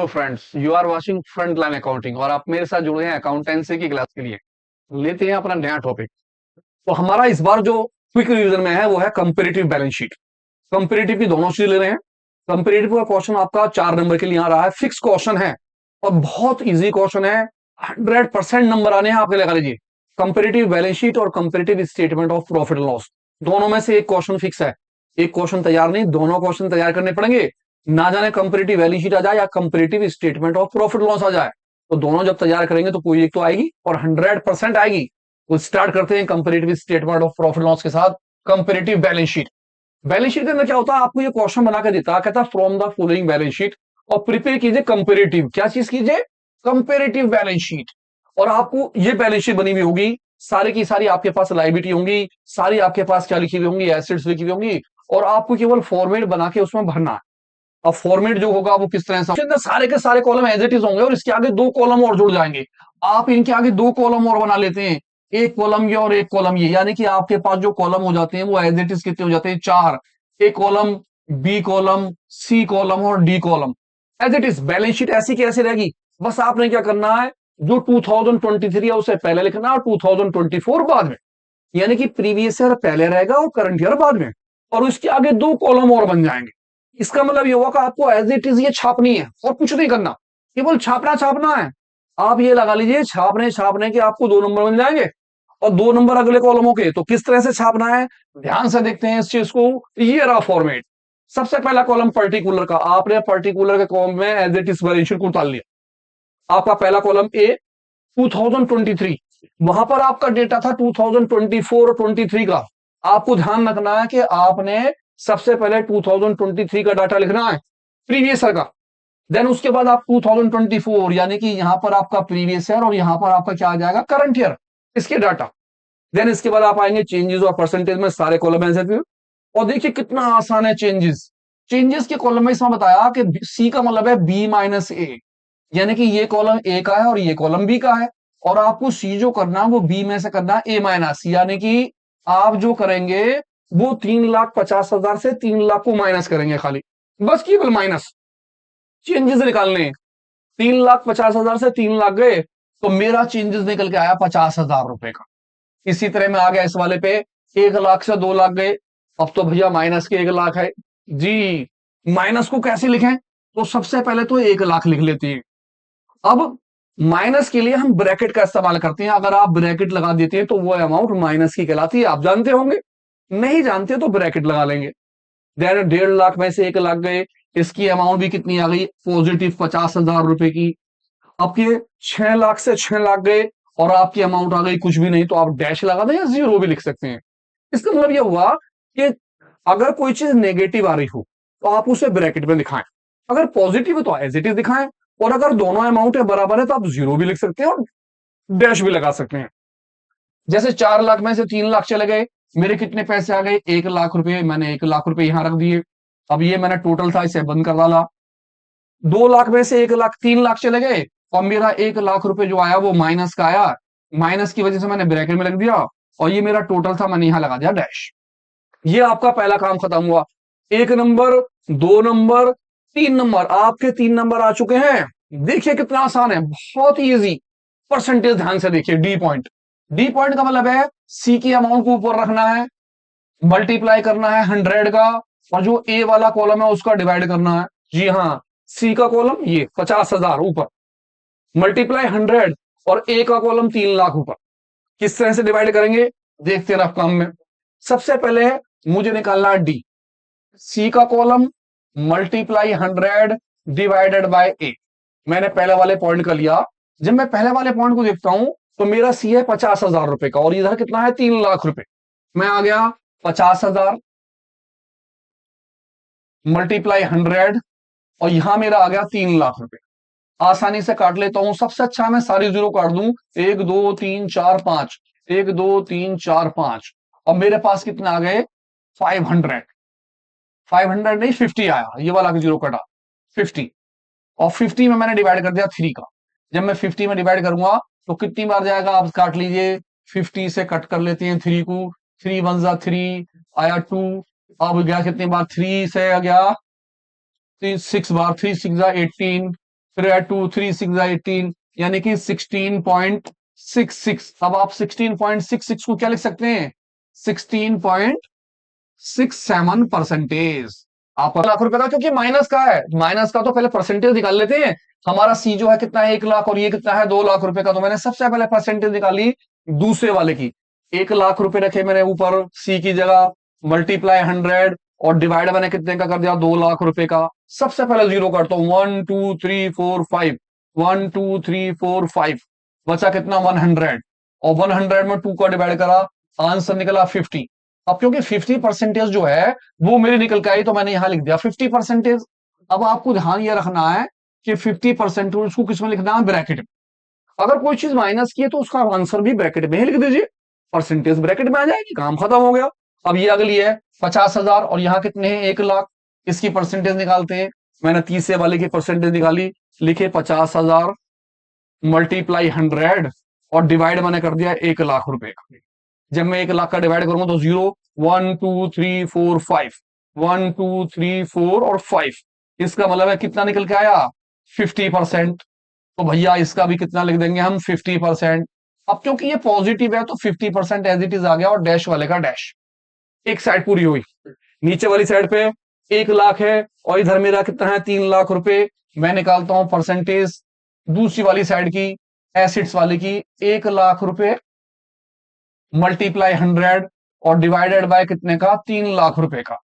Hello friends, you are watching front line accounting और आप मेरे साथ जुड़े हैं अकाउंटेंसी की क्लास के लिए। लेते हैं अपना नया टॉपिक। तो हमारा इस बार जो क्विक रिवीजन में है वो है कंपेरेटिव बैलेंस शीट। कंपेरेटिव की दोनों चीज ले रहे हैं। कंपेरेटिव का क्वेश्चन आपका 4 नंबर के लिए आ रहा है, फिक्स क्वेश्चन है और बहुत इजी क्वेश्चन है। 100% नंबर आने हैं आपके, लगा लीजिए। कंपेरेटिव बैलेंस शीट और comparative statement of profit and loss, दोनों में से एक क्वेश्चन फिक्स है। एक क्वेश्चन तैयार नहीं, दोनों क्वेश्चन तैयार करने पड़ेंगे। ना जाने कंपेरेटिव बैलेंस शीट आ जाए या comparative statement of profit loss आ जाए, तो दोनों जब तैयार करेंगे तो कोई एक तो आएगी और 100% आएगी। तो स्टार्ट करते हैं comparative statement of profit loss के साथ comparative balance sheet. Balance sheet के अंदर क्या होता है, आपको ये क्वेश्चन बना के देता है, कहता है from the following balance sheet और प्रिपेयर कीजिए कंपेरेटिव, क्या चीज कीजिए, कंपेरेटिव बैलेंस शीट। और आपको ये बैलेंस शीट बनी हुई होगी, सारी की सारी आपके पास लायबिलिटी होंगी, सारी आपके पास क्या लिखी हुई होंगी, एसेट्स लिखी हुई होंगी, और आपको केवल फॉर्मेट बना के उसमें भरना है। अब फॉर्मेट जो होगा वो किस तरह से, सारे के सारे कॉलम एज इट इज होंगे और इसके आगे 2 कॉलम और जुड़ जाएंगे। आप इनके आगे 2 कॉलम और बना लेते हैं, एक कॉलम ये और एक कॉलम ये, यानी कि आपके पास जो कॉलम हो जाते हैं वो एज इट इज कितने हो जाते हैं, 4। A column, B column, C column और D column. As it is balance sheet ऐसी की ऐसी रहेगी। बस आपने क्या करना है, जो 2023 है उसे पहले लिखना और 2024 बाद में, यानी कि प्रीवियस ईयर पहले रहेगा और करंट ईयर बाद में, और उसके आगे 2 कॉलम और बन जाएंगे। इसका मतलब ये हुआ कि आपको एज इट इज ये छापनी है और कुछ नहीं करना, केवल छापना छापना है। आप ये लगा लीजिए, छापने छापने के आपको 2 नंबर मिल जाएंगे और 2 नंबर अगले कॉलमों के। तो किस तरह से छापना है, ध्यान से देखते हैं इस चीज को। ये रहा फॉर्मेट। सबसे पहला कॉलम पर्टिकुलर का, आपने पर्टिकुलर के कॉलम में as it is balance sheet को डाल लिया। आपका पहला कॉलम ए 2023, वहां पर आपका डेटा था 2024 और 23 का। आपको ध्यान रखना है कि आपने सबसे पहले 2023 का डाटा लिखना है, प्रीवियस ईयर का। देन उसके बाद आप 2024, यानी कि यहां पर आपका प्रीवियस ईयर और यहां पर आपका क्या आ जाएगा, करंट ईयर, इसके डाटा। देन इसके बाद आप आएंगे चेंजेस और परसेंटेज में, सारे कॉलम ऐसे थे। और देखिए कितना आसान है चेंजेस। चेंजेस के कॉलम में इसमें बताया कि सी का मतलब है बी माइनस ए, यानी कि ये कॉलम ए का है और ये कॉलम बी का है, और आपको सी जो करना है वो बी में से करना है ए माइनस, यानी कि आप जो करेंगे वो 3,50,000 से 3 लाख को माइनस करेंगे खाली, बस केवल माइनस। चेंजेस निकालने, 3,50,000 से 3 लाख गए तो मेरा चेंजेस निकल के आया 50,000 रुपए का। इसी तरह में आ गया इस वाले पे, 1 लाख से 2 लाख गए, अब तो भैया माइनस के 1 लाख है जी। माइनस को कैसे लिखें, तो सबसे पहले तो 1 लाख लिख लेते हैं। अब माइनस के लिए हम ब्रैकेट का इस्तेमाल करते हैं, अगर आप ब्रैकेट लगा देते हैं तो वो अमाउंट माइनस की कहलाती है, आप जानते होंगे। नहीं जानते तो ब्रैकेट लगा लेंगे। देन 1.5 लाख में से 1 लाख गए, इसकी अमाउंट भी कितनी आ गई, पॉजिटिव 50,000 रुपए की। आपके 6 लाख से 6 लाख गए और आपकी अमाउंट आ गई कुछ भी नहीं, तो आप डैश लगा दें या जीरो भी लिख सकते हैं। इसका मतलब यह हुआ कि अगर कोई चीज नेगेटिव आ रही हो तो आप उसे ब्रैकेट में दिखाएं, अगर पॉजिटिव है तो एज इट इज दिखाएं, और अगर दोनों अमाउंट है बराबर है तो आप जीरो भी लिख सकते हैं और डैश भी लगा सकते हैं। जैसे 4 लाख में से 3 लाख चले गए, मेरे कितने पैसे आ गए, 1 लाख रुपए, मैंने 1 लाख रुपए यहां रख दिए। अब ये मैंने टोटल था, इसे बंद कर डाला। 2 लाख में से 1 लाख, 3 लाख चले गए और मेरा 1 लाख रुपए जो आया वो माइनस का आया, माइनस की वजह से मैंने ब्रैकेट में लग दिया, और ये मेरा टोटल था, मैंने यहां लगा दिया डैश। ये आपका पहला काम खत्म हुआ। 1 नंबर, 2 नंबर, 3 नंबर, आपके 3 नंबर आ चुके हैं। देखिए कितना आसान है, बहुत ही इजी। परसेंटेज ध्यान से देखिए, डी पॉइंट। डी पॉइंट का मतलब है सी की अमाउंट को ऊपर रखना है, मल्टीप्लाई करना है 100 का, और जो ए वाला कॉलम है उसका डिवाइड करना है। जी हाँ, सी का कॉलम ये 50,000 ऊपर, मल्टीप्लाई 100, और ए का कॉलम 3 लाख ऊपर। किस तरह से डिवाइड करेंगे, देखते रह काम में। सबसे पहले मुझे निकालना है डी, सी का कॉलम मल्टीप्लाई 100 डिवाइडेड बाय ए। मैंने पहले वाले पॉइंट का लिया, जब मैं पहले वाले पॉइंट को देखता हूं तो मेरा सी है 50,000 रुपए का और इधर कितना है, 3 लाख रुपए। मैं आ गया 50,000 मल्टीप्लाई 100, और यहां मेरा आ गया 3 लाख रुपए। आसानी से काट लेता हूं, सबसे अच्छा मैं सारी जीरो काट दूं, 1 2 3 4 5, 1 2 3 4 5, और मेरे पास कितना आ गए, 500। 500 नहीं, 50 आया, ये वाला जीरो कटा, 50। और 50 में मैंने डिवाइड कर दिया 3 का। जब मैं 50 में डिवाइड करूंगा तो कितनी बार जाएगा, आप काट लीजिए। 50 से कट कर लेते हैं 3 को, 3 1 जा 3 आया 2। अब गया कितनी बार, 3 से गया 6 बार, 3 6 जा 18, फिर ऐड 2 3 6 18 यानी कि 16.66। अब आप 16.66 को क्या लिख सकते हैं? 16.67%। आप लाख रुपए का, क्योंकि माइनस का है, माइनस का तो पहले परसेंटेज निकाल लेते हैं। हमारा सी जो है कितना है, 1 लाख, और ये कितना है, 2 लाख रुपए का। तो मैंने सबसे पहले परसेंटेज निकाली दूसरे वाले की। 1 लाख रुपए रखे मैंने ऊपर सी की जगह, मल्टीप्लाई 100 और डिवाइड मैंने कितने का कर दिया, 2 लाख रुपए का। सबसे पहले जीरो काटता हूं, 1 2 3 4 5, 1 2 3 4 5, बचा कितना, 100, और 100 में 2 का डिवाइड करा, आंसर निकला 50। अब क्योंकि 50% जो है वो मेरी निकल के आई, तो मैंने यहां लिख दिया 50%। अब आपको ध्यान ये रखना है कि 50% उसको किसमें लिखना है, ब्रैकेट में। अगर कोई चीज माइनस की है तो उसका आंसर भी ब्रैकेट में ही लिख दीजिए, परसेंटेज ब्रैकेट में आ जाएगी, काम खत्म हो गया। अब ये अगली है 50,000, और यहाँ कितने हैं, 1 लाख। इसकी परसेंटेज निकालते हैं। मैंने तीसरे वाले की परसेंटेज निकाली, लिखे 50,000 मल्टीप्लाई 100 और डिवाइड मैंने कर दिया 1 लाख रुपए का। जब मैं 1 लाख का डिवाइड करूंगा तो 0 1 2 3 4 5, 1 2 3 4 और 5, इसका मतलब है कितना निकल के आया, 50%। तो भैया इसका भी कितना लिख देंगे हम, 50%। अब क्योंकि ये पॉजिटिव है तो 50% एज इट इज आ गया, और डैश वाले का डैश। एक साइड पूरी हुई। नीचे वाली साइड पे 1 लाख है, और इधर मेरा कितना है, 3 लाख रुपए। मैं निकालता हूं परसेंटेज दूसरी वाली साइड की, एसिड्स वाले की। 1 लाख रुपए मल्टीप्लाई 100 और डिवाइडेड बाय कितने का, 3 लाख रुपए का।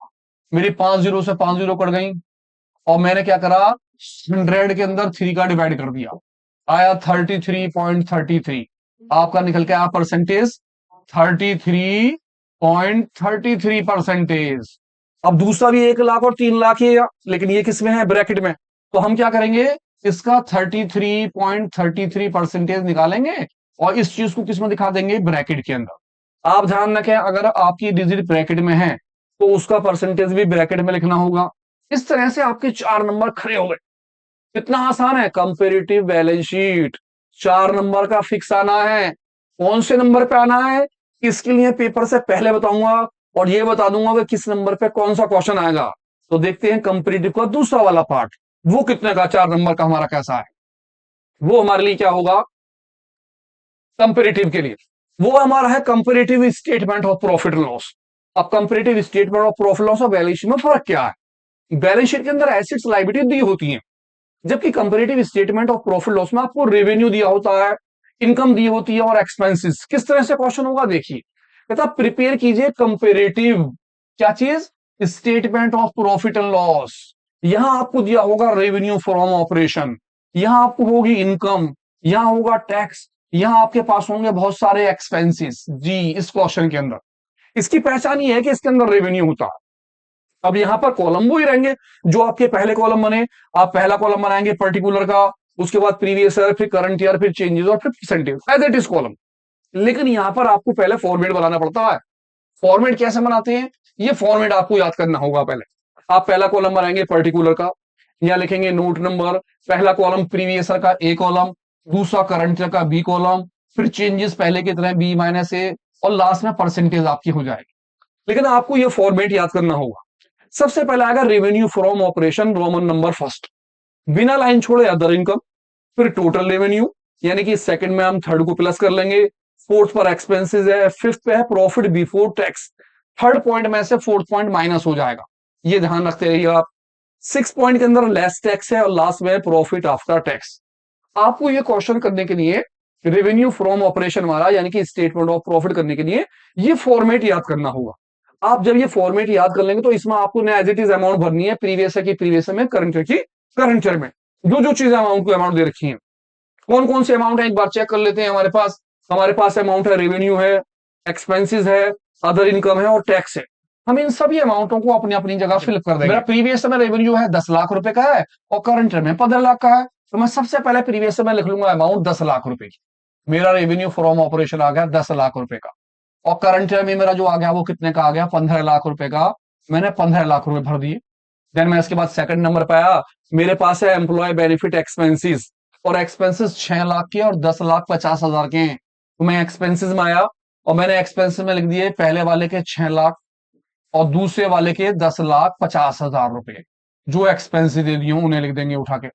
मेरी 5 जीरो से 5 जीरो कट गई, और मैंने क्या करा, 100 के अंदर 3 का डिवाइड कर दिया, आया 33.33। आपका निकल के आया परसेंटेज 33.33%। अब दूसरा भी 1 लाख और 3 लाख ही है, लेकिन ये किसमें है, ब्रैकेट में। तो हम क्या करेंगे, इसका 33.33% निकालेंगे, और इस चीज को किसमें दिखा देंगे, ब्रैकेट के अंदर। आप ध्यान रखें, अगर आपकी डिजिट ब्रैकेट में है तो उसका परसेंटेज भी ब्रैकेट में लिखना होगा। इस तरह से आपके 4 नंबर खड़े हो गए। कितना आसान है, कंपेरेटिव बैलेंस शीट। 4 नंबर का फिक्स आना है। कौन से नंबर पे आना है, इसके लिए पेपर से पहले बताऊंगा, और ये बता दूंगा कि किस नंबर पे कौन सा क्वेश्चन आएगा। तो देखते हैं कंपेरेटिव का दूसरा वाला पार्ट, वो कितने का, 4 नंबर का हमारा कैसा है। वो हमारे लिए क्या होगा, कंपेरेटिव के लिए वो हमारा है comparative statement of profit loss. अब comparative statement of profit loss और बैलेंस शीट में फर्क क्या है। बैलेंस शीट के अंदर एसेट्स लायबिलिटी दी होती हैं, जबकि comparative statement of profit loss में आपको रेवेन्यू दिया होता है, इनकम दी होती है, और एक्सपेंसेस। किस तरह से क्वेश्चन होगा, देखिए, कहता प्रिपेयर कीजिए कंपेरेटिव क्या चीज, statement of profit and loss. यहां आपको दिया होगा रेवेन्यू फ्रॉम ऑपरेशन, यहां आपको होगी इनकम, यहां होगा टैक्स, यहां आपके पास होंगे बहुत सारे एक्सपेंसेस जी। इस क्वेश्चन के अंदर इसकी पहचान ये है कि इसके अंदर रेवेन्यू होता है। अब यहां पर कॉलम वो ही रहेंगे जो आपके पहले कॉलम बने। आप पहला कॉलम बनाएंगे पर्टिकुलर का, उसके बाद प्रीवियस ईयर, फिर करंट ईयर, फिर चेंजेस, और फिर percentage, as it is column. लेकिन यहां पर आपको पहले फॉर्मेट बनाना पड़ता है। फॉर्मेट कैसे बनाते हैं, ये फॉर्मेट आपको याद करना होगा। पहले आप पहला कॉलम बनाएंगे पर्टिकुलर का, यहां लिखेंगे नोट नंबर, पहला कॉलम प्रीवियस ईयर का ए कॉलम, दूसरा करंट ईयर का बी कॉलम, फिर चेंजेस पहले की तरह बी माइनस ए, और लास्ट में परसेंटेज आपकी हो जाएगी। लेकिन आपको ये फॉर्मेट याद करना होगा। सबसे पहले आएगा revenue from operation, Roman number first, बिना लाइन छोड़े अदर इनकम, फिर टोटल रेवेन्यू, यानी कि सेकंड में हम थर्ड को प्लस कर लेंगे, फोर्थ पर एक्सपेंसेस है, फिफ्थ पे है profit before tax, third point में से फोर्थ पॉइंट माइनस हो जाएगा, ये ध्यान रखते रहिए आप। सिक्स पॉइंट के अंदर लेस टैक्स है, और लास्ट में प्रॉफिट आफ्टर टैक्स। आपको ये क्वेश्चन करने के लिए रेवेन्यू फ्रॉम ऑपरेशन वाला, यानी कि स्टेटमेंट ऑफ प्रॉफिट करने के लिए ये फॉर्मेट याद करना होगा। आप जब ये फॉर्मेट याद कर लेंगे तो इसमें आपको एज इट इज अमाउंट भरनी है, प्रीवियस ईयर की प्रीवियस ईयर में, करंट ईयर की करंट ईयर में। जो जो चीजें अमाउंट को अमाउंट दे रखी है, कौन कौन से अमाउंट है एक बार चेक कर लेते हैं। हमारे पास अमाउंट है, रेवेन्यू है, एक्सपेंसेस है, अदर इनकम है, और टैक्स है। हम इन सभी अमाउंटों को अपनी अपनी जगह फिल कर देंगे। मेरा प्रीवियस में रेवेन्यू है 10 लाख रुपए का है, और करंट ईयर में 15 लाख का है, तो मैं सबसे पहले प्रीवियस में लिख लूंगा अमाउंट 10 लाख रुपए की। मेरा रेवेन्यू फ्रॉम ऑपरेशन आ गया 10 लाख रुपए का, और करंट ईयर में मेरा जो आ गया वो कितने का आ गया, 15 लाख रुपए का। मैंने 15 लाख रुपए भर दिए। देन मैं इसके बाद सेकंड नंबर पे आया, मेरे पास है एम्प्लॉय बेनिफिट एक्सपेंसेस, और एक्सपेंसेस 6 लाख के और 10,50,000 के हैं। तो मैं एक्सपेंसेस में आया, और मैंने एक्सपेंसेस में लिख दिए पहले वाले के 6 लाख और दूसरे वाले के 10,50,000 रुपए। जो एक्सपेंसेस दे दिए उन्हें लिख देंगे उठा के।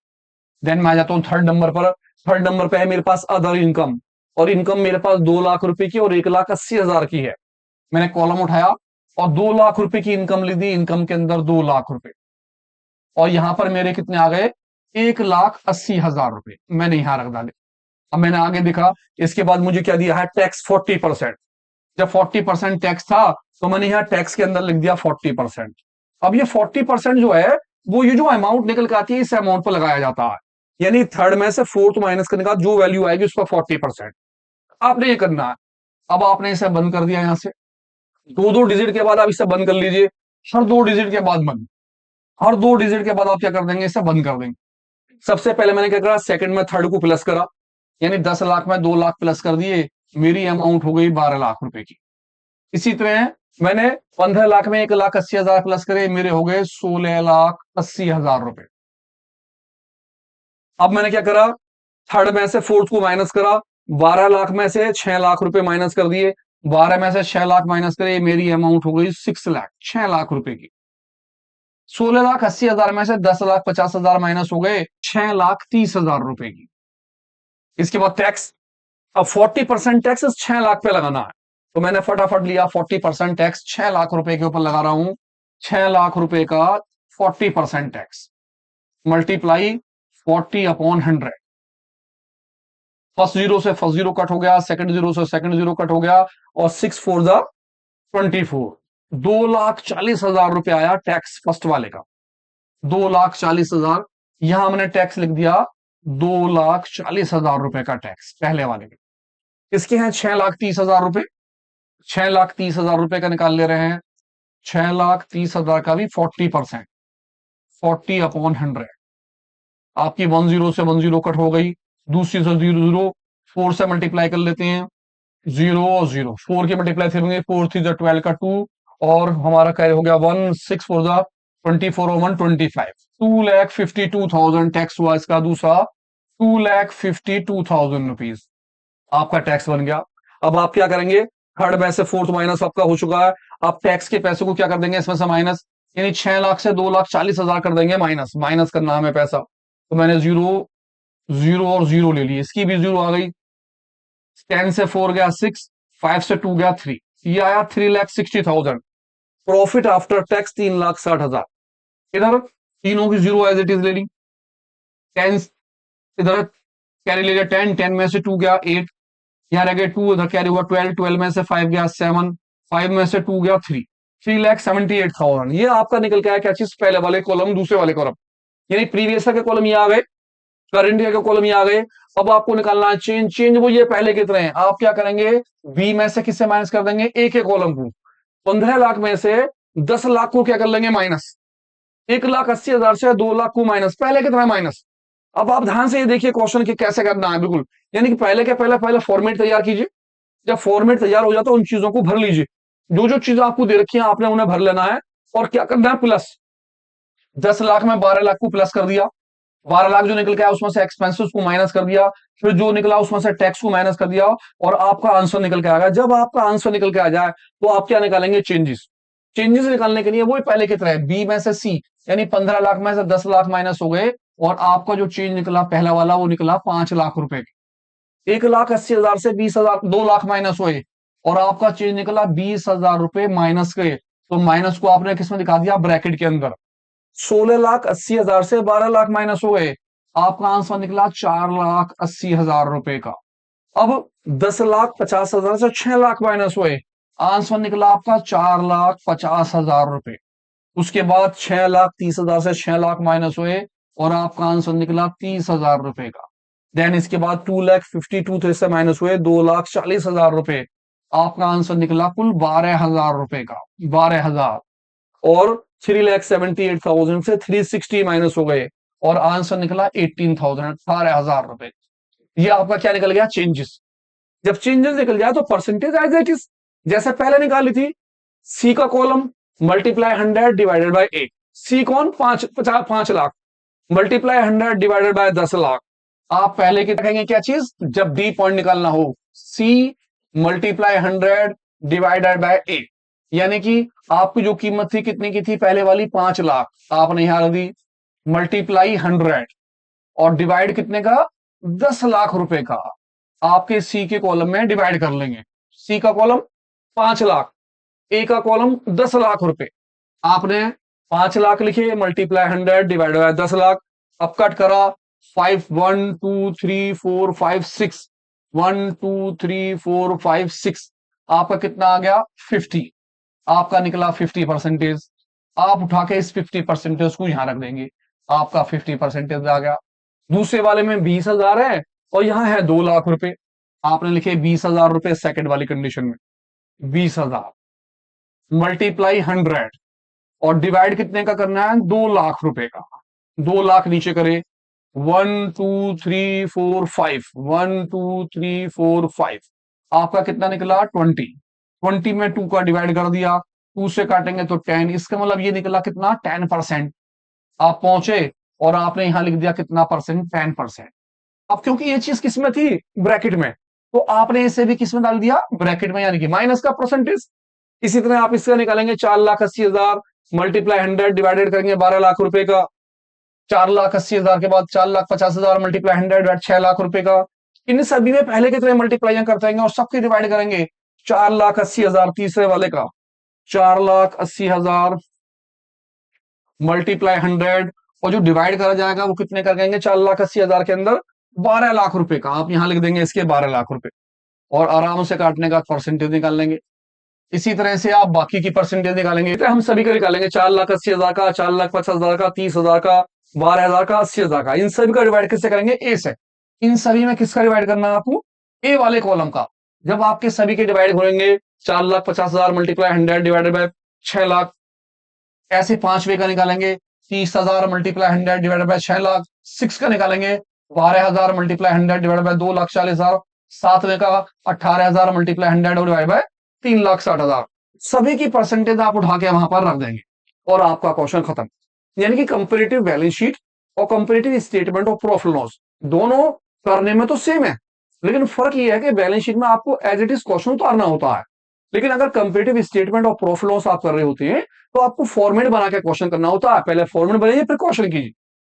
देन मैं आ जाता हूं थर्ड नंबर पर। थर्ड नंबर पे है मेरे पास अदर इनकम, और इनकम मेरे पास 2 लाख रुपए की और 1,80,000 की है। मैंने कॉलम उठाया और 2 लाख रुपए की इनकम लिख दी, इनकम के अंदर 2 लाख रुपए, और यहां पर मेरे कितने आ गए, 1,80,000 रुपए मैंने यहां रख डाले। अब मैंने आगे देखा, इसके बाद मुझे क्या दिया है, टैक्स 40%। जब 40% टैक्स था तो मैंने यहाँ टैक्स के अंदर लिख दिया 40%। अब ये 40% जो है, वो ये जो अमाउंट निकल के आती है इस अमाउंट पर लगाया जाता है, यानी थर्ड में से फोर्थ माइनस करने का जो वैल्यू आएगी उसका 40% आपने ये करना है। अब आपने इसे बंद कर दिया यहां से, 2-2 डिजिट के बाद आप इसे बंद कर लीजिए, हर 2 डिजिट के बाद बंद, हर 2 डिजिट के बाद आप क्या कर देंगे, इसे बंद कर देंगे। सबसे पहले मैंने क्या करा, सेकंड में थर्ड को प्लस करा, यानी 10 लाख में 2 लाख प्लस कर दिए, मेरी अमाउंट हो गई 12 लाख रुपए की। इसी तरह मैंने 15 लाख में 1,80,000 प्लस करे, मेरे हो गए 16,80,000 रुपए। अब मैंने क्या करा, थर्ड में से फोर्थ को माइनस करा, 12 लाख में से 6 लाख रुपए माइनस कर दिए, 12 में से 6 लाख माइनस करे, मेरी अमाउंट हो गई 6 लाख, 6 लाख रुपए की। 16,80,000 में से 10,50,000 माइनस हो गए, 6,30,000 रुपए की। इसके बाद टैक्स, अब 40% टैक्स 6 लाख पे लगाना है, तो मैंने फटाफट लिया 40% टैक्स 6 लाख रुपए के ऊपर लगा रहा हूं, 6 लाख रुपए का 40% टैक्स मल्टीप्लाई 40/100। फर्स्ट जीरो से फर्स्ट जीरो कट हो गया, सेकंड जीरो से सेकंड जीरो कट हो गया, और 6 4 ज़ा 24, 2,40,000 रुपए आया टैक्स फर्स्ट वाले का, 2,40,000। यहां हमने टैक्स लिख दिया 2,40,000 रुपए का टैक्स पहले वाले में। इसके हैं 6,30,000 रुपए, 6,30,000 रुपए का निकाल ले रहे हैं, 6,30,000 का भी 40%, 40/100। आपकी 10 से 10 कट हो गई, दूसरी से 0 0, 4 से मल्टीप्लाई कर लेते हैं, 0 और 0, 4 के मल्टीप्लाई थे होंगे, 4 3 12 का 2, और हमारा क्या हो गया 1, 6 4 24 और 1 25, 2,52,000 टैक्स हुआ इसका दूसरा, 2,52,000 रुपीज आपका टैक्स बन गया। अब आप क्या करेंगे, थर्ड में से फोर्थ माइनस आपका हो चुका है, आप टैक्स के पैसे को क्या कर देंगे इसमें से माइनस, यानी 6 लाख से 2,40,000 कर देंगे माइनस, माइनस करना हमें पैसा, तो मैंने 0 0 और 0 ले लिए, इसकी भी 0 आ गई, 10 से 4 गया 6, 5 से 2 गया 3, ये आया 3,60,000। Profit after tax 3,60,000। इधर तीनों की 0 एज इट इज ले ली, 10 इधर कैरी ले लिया, 10 10 में से 2 गया 8, यहाँ रह गए 2, इधर कैरी हुआ 12, 12 में से 5 गया 7, 5 में से 2 गया 3, 3,78,000। ये आपका निकल के आया क्या चीज, पहले वाले कॉलम दूसरे वाले कॉलम, यानी प्रीवियस के कॉलम ये आ गए, करंट ईयर के कॉलम ये आ गए। अब आपको निकालना है चेंज, चेंज वो ये पहले कितने हैं, आप क्या करेंगे, बी में से किससे माइनस कर देंगे, ए के कॉलम को, 15 लाख में से 10 लाख को क्या कर लेंगे माइनस, 1,80,000 से 2 लाख को माइनस, पहले कितना माइनस। अब आप ध्यान से ये देखिए क्वेश्चन की कैसे करना है, बिल्कुल यानी कि पहले के पहले फॉर्मेट तैयार कीजिए, जब फॉर्मेट तैयार हो जाता है उन चीजों को भर लीजिए, जो जो चीजें आपको दे रखी है आपने उन्हें भर लेना है, और क्या करना है प्लस, 10 लाख में 12 लाख को प्लस कर दिया, 12 लाख जो निकल के आया उसमें से एक्सपेंसेस को माइनस कर दिया, फिर जो निकला उसमें से टैक्स को माइनस कर दिया, और आपका आंसर निकल के आ गया। जब आपका आंसर निकल के आ जाए तो आप क्या निकालेंगे, चेंजेस। चेंजेस निकालने के लिए वही पहले की तरह है, बी में से सी, यानी 15 लाख में से 10 लाख माइनस हो गए, और आपका जो चेंज निकला पहला वाला वो निकला 5 लाख रुपए, 1,80,000 से 20,000 2 लाख माइनस हुए, और आपका चेंज निकला 20,000 रुपए माइनस गए, तो माइनस को आपने किसमें दिखा दिया, ब्रैकेट के अंदर। 16,80,000 से 12 लाख माइनस हो गए, आपका आंसर निकला 4,80,000 रुपए का। अब 10,50,000 से 6 लाख माइनस हुए, आंसर निकला आपका 4,50,000 रुपए। उसके बाद 6,30,000 से 6 लाख माइनस हुए, और आपका आंसर निकला 30,000 रुपए का। देन इसके बाद 2,52,000 से माइनस हुए, 2,40,000 रुपए, आपका आंसर निकला कुल 12,000 रुपए का, 12,000। और 3,78,000 से 360 माइनस हो गए, और आंसर निकला 18,000, 18,000 रुपए। ये आपका क्या निकल गया, चेंजेस। जब चेंजेस निकल जाए तो परसेंटेज एज इट इज जैसे पहले निकाली थी, सी का कॉलम मल्टीप्लाई 100 डिवाइडेड बाय 8, सी कौन 5 lakh, multiply 100 divided by 10 lakh. आप पहले की रखेंगे क्या चीज, जब डी पॉइंट निकालना हो, सी मल्टीप्लाई 100 डिवाइडेड बाय 8, यानी कि आपकी जो कीमत थी कितनी की थी पहले वाली, 5 लाख, आपने यहां रख दी, मल्टीप्लाई 100, और डिवाइड कितने का, 10 लाख रुपए का। आपके सी के कॉलम में डिवाइड कर लेंगे। सी का कॉलम 5 लाख, ए का कॉलम 10 लाख रुपए। आपने 5 लाख लिखे, मल्टीप्लाई 100 डिवाइड बाय 10 लाख। अब कट करा 5 1 2 3 4 5 6 1 2 3 4 5 6, आपका कितना आ गया 50। आपका निकला 50%। आप उठा के इस 50% को यहां रख देंगे, आपका 50% आ गया। दूसरे वाले में 20,000 है और यहां है 2 लाख रुपए। आपने लिखे 20,000 रुपए सेकंड वाली कंडीशन में, 20,000 मल्टीप्लाई 100 और डिवाइड कितने का करना है, 2 लाख रुपए का। 2 लाख नीचे करे, 1 2 3 4 5 1 2 3 4 5, आपका कितना निकला 20। 20 में 2 का डिवाइड कर दिया, 2 से काटेंगे तो 10, इसका मतलब ये निकला कितना 10%। आप पहुंचे और आपने यहां लिख दिया कितना परसेंट, 10%। अब क्योंकि ये चीज किसमें थी, ब्रैकेट में, तो आपने इसे भी किसमें डाल दिया, ब्रैकेट में, यानी कि माइनस का परसेंटेज। इसी तरह आप इसका निकालेंगे 4,80,000 मल्टीप्लाई 100 डिवाइडेड करेंगे 12 लाख रुपए का। 4,80,000 के बाद 4,50,000 मल्टीप्लाई 100 डिवाइड 6 लाख रुपए का। इन सभी में पहले की तरह मल्टीप्लाई करते हैं और सबके डिवाइड करेंगे। 4,80,000 तीसरे वाले का, 4,80,000 मल्टीप्लाई 100 और जो डिवाइड करा जाएगा वो कितने कर देंगे, 4,80,000 के अंदर 12 लाख रुपए का। आप यहां लिख देंगे इसके 12 लाख रुपए और आराम से काटने का परसेंटेज निकाल लेंगे। इसी तरह से आप बाकी की परसेंटेज निकालेंगे, तो हम सभी का निकालेंगे, 4,80,000 का, 4,50,000 का, 30,000 का, 12,000 का, 80,000 का। इन सभी का डिवाइड किससे करेंगे, ए से। इन सभी में किसका डिवाइड करना है आपको, ए वाले कॉलम का। जब आपके सभी के डिवाइड होंगे, 4,50,000 मल्टीप्लाई 100 डिवाइडेड बाय 6 लाख, ऐसे 5वें का निकालेंगे, 30,000 मल्टीप्लाई 100 डिवाइडेड बाय 6 लाख। 6 का निकालेंगे, 12,000 मल्टीप्लाई 100 डिवाइडेड बाय 2,40,000। 7वें का 18,000 मल्टीप्लाई 100 डिवाइडेड बाय 3,60,000। सभी की परसेंटेज आप उठा के वहां पर रख देंगे और आपका क्वेश्चन खत्म। यानी कि कंपैरेटिव बैलेंस शीट और comparative statement of profit loss दोनों करने में तो सेम है, लेकिन फर्क यह है कि बैलेंस शीट में आपको एज इट इज क्वेश्चन उतारना होता है, लेकिन अगर comparative statement of profit loss आप कर रहे होते हैं तो आपको फॉर्मेट बना के क्वेश्चन करना होता है। पहले फॉर्मेट बनाइए फिर क्वेश्चन कीजिए।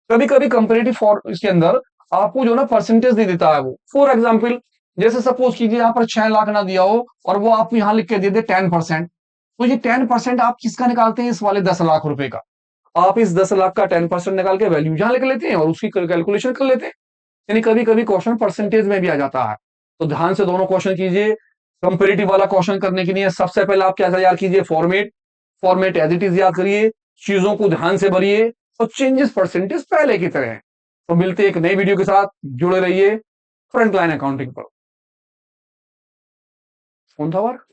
कभी कभी कंपैरेटिव इसके अंदर आपको जो ना परसेंटेज दे देता है वो। फॉर एग्जाम्पल, जैसे सपोज कीजिए यहाँ पर 6 लाख ना दिया हो और वो आपको यहाँ लिख के दे दे 10%, तो ये 10% आप किसका निकालते हैं, इस वाले 10 लाख रुपए का। आप इस 10 लाख का 10% निकाल के वैल्यू यहां लिख लेते हैं और उसकी कैलकुलेशन कर लेते हैं। यानी कभी कभी क्वेश्चन परसेंटेज में भी आ जाता है। तो ध्यान से दोनों क्वेश्चन कीजिए। कंपेरेटिव वाला क्वेश्चन करने के लिए सबसे पहले आप क्या तैयार कीजिए, फॉर्मेट एज इट इज याद करिए, चीजों को ध्यान से भरिए और चेंजेस परसेंटेज पहले की तरह है। तो मिलते हैं एक नई वीडियो के साथ, जुड़े रहिए फ्रंटलाइन अकाउंटिंग पर। कौन था वर्क